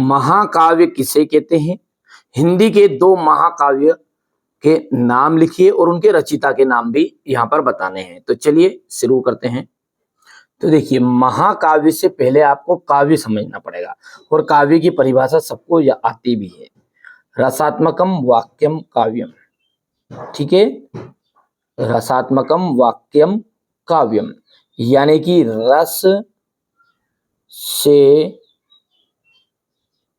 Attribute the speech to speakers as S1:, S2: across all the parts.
S1: महाकाव्य किसे कहते हैं? हिंदी के 2 महाकाव्य के नाम लिखिए और उनके रचयिता के नाम भी यहाँ पर बताने हैं। तो चलिए शुरू करते हैं। तो देखिए, महाकाव्य से पहले आपको काव्य समझना पड़ेगा और काव्य की परिभाषा सबको आती भी है। रसात्मकम वाक्यम काव्यम, ठीक है, रसात्मकम वाक्यम काव्यम, यानी कि रस से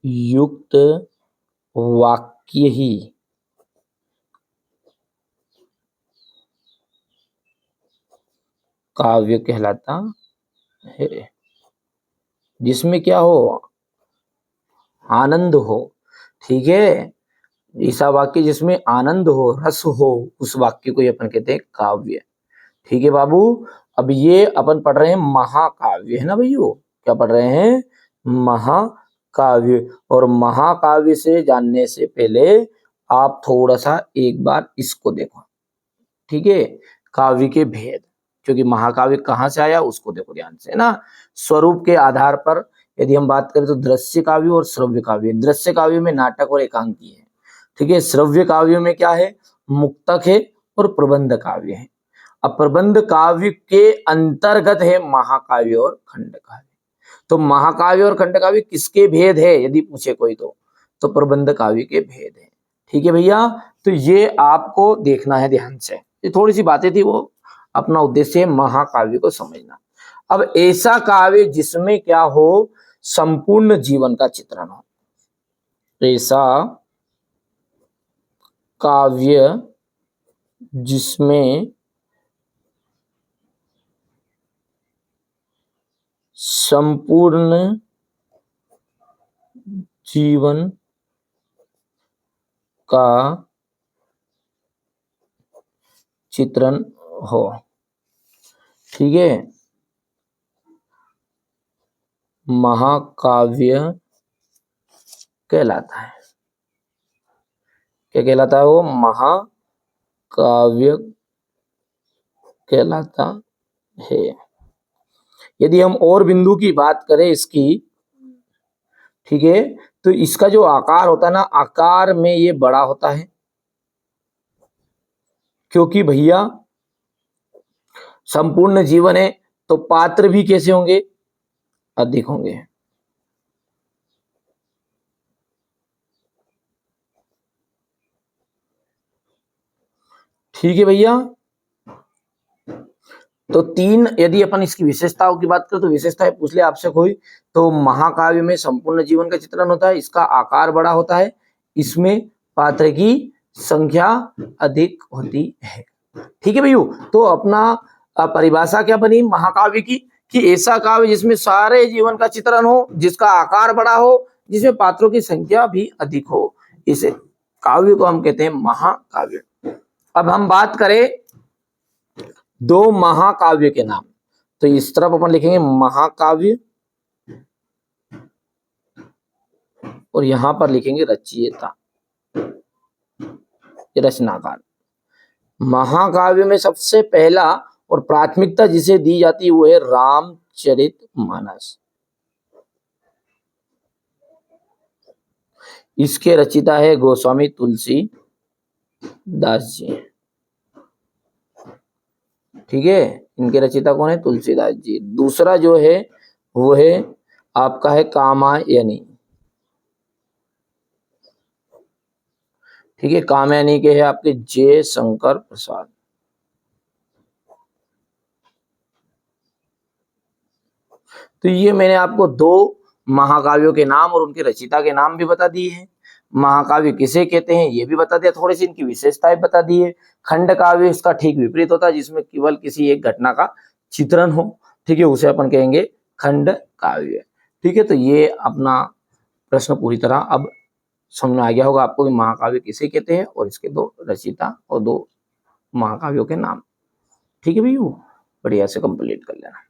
S1: युक्त वाक्य ही काव्य कहलाता है, जिसमें क्या हो, आनंद हो। ठीक है, ऐसा वाक्य जिसमें आनंद हो, रस हो, उस वाक्य को अपन कहते हैं काव्य। ठीक है बाबू, अब ये अपन पढ़ रहे हैं महाकाव्य, है ना भैया, क्या पढ़ रहे हैं? महाकाव्य। और महाकाव्य से जानने से पहले आप थोड़ा सा एक बार इसको देखो, ठीक है, काव्य के भेद, क्योंकि महाकाव्य कहाँ से आया उसको देखो ध्यान से, ना। स्वरूप के आधार पर यदि हम बात करें तो दृश्य काव्य और श्रव्य काव्य। दृश्य काव्य में नाटक और एकांकी है, ठीक है। श्रव्य काव्य में क्या है? मुक्तक है और प्रबंध काव्य है। अब प्रबंध काव्य के अंतर्गत है महाकाव्य और खंड काव्य। तो महाकाव्य और खंड काव्य किसके भेद है यदि पूछे कोई तो प्रबंध काव्य के भेद है। ठीक है भैया, तो ये आपको देखना है ध्यान से। ये थोड़ी सी बातें थी, वो अपना उद्देश्य है महाकाव्य को समझना। अब ऐसा काव्य जिसमें क्या हो, संपूर्ण जीवन का चित्रण हो, ऐसा काव्य जिसमें संपूर्ण जीवन का चित्रण हो, ठीक है, महाकाव्य कहलाता है। क्या कहलाता है वो? महाकाव्य कहलाता है। यदि हम और बिंदु की बात करें इसकी, ठीक है, तो इसका जो आकार होता है ना, आकार में ये बड़ा होता है, क्योंकि भैया संपूर्ण जीवन है तो पात्र भी कैसे होंगे? अधिक होंगे। ठीक है भैया, तो 3 यदि अपन इसकी विशेषताओं की बात करें तो विशेषताएं पूछ ले आपसे कोई, तो महाकाव्य में संपूर्ण जीवन का चित्रण होता है, इसका आकार बड़ा होता है, इसमें पात्र की संख्या अधिक होती है। ठीक है भैया, तो अपना परिभाषा क्या बनी महाकाव्य की? कि ऐसा काव्य जिसमें सारे जीवन का चित्रण हो, जिसका आकार बड़ा हो, जिसमें पात्रों की संख्या भी अधिक हो, इस काव्य को हम कहते हैं महाकाव्य। अब हम बात करें 2 महाकाव्य के नाम, तो इस तरफ अपन लिखेंगे महाकाव्य और यहां पर लिखेंगे रचयिता, रचनाकार। महाकाव्य में सबसे पहला और प्राथमिकता जिसे दी जाती है वो है रामचरितमानस। इसके रचयिता है गोस्वामी तुलसीदास जी। ठीक है, इनके रचयिता कौन है? तुलसीदास जी। दूसरा जो है वो है आपका है कामायनी। ठीक है, कामायनी के है आपके जयशंकर प्रसाद। तो ये मैंने आपको 2 महाकाव्यों के नाम और उनके रचयिता के नाम भी बता दिए हैं। महाकाव्य किसे कहते हैं ये भी बता दिया, थोड़ी सी इनकी विशेषताएं बता दी है। खंड काव्य इसका ठीक विपरीत होता है, जिसमें केवल किसी एक घटना का चित्रण हो, ठीक है, उसे अपन कहेंगे खंड काव्य। ठीक है, तो ये अपना प्रश्न पूरी तरह अब समझ में आ गया होगा आपको कि महाकाव्य किसे कहते हैं और इसके 2 रचयिता और 2 महाकाव्यों के नाम। ठीक है भैया, बढ़िया से कंप्लीट कर लेना।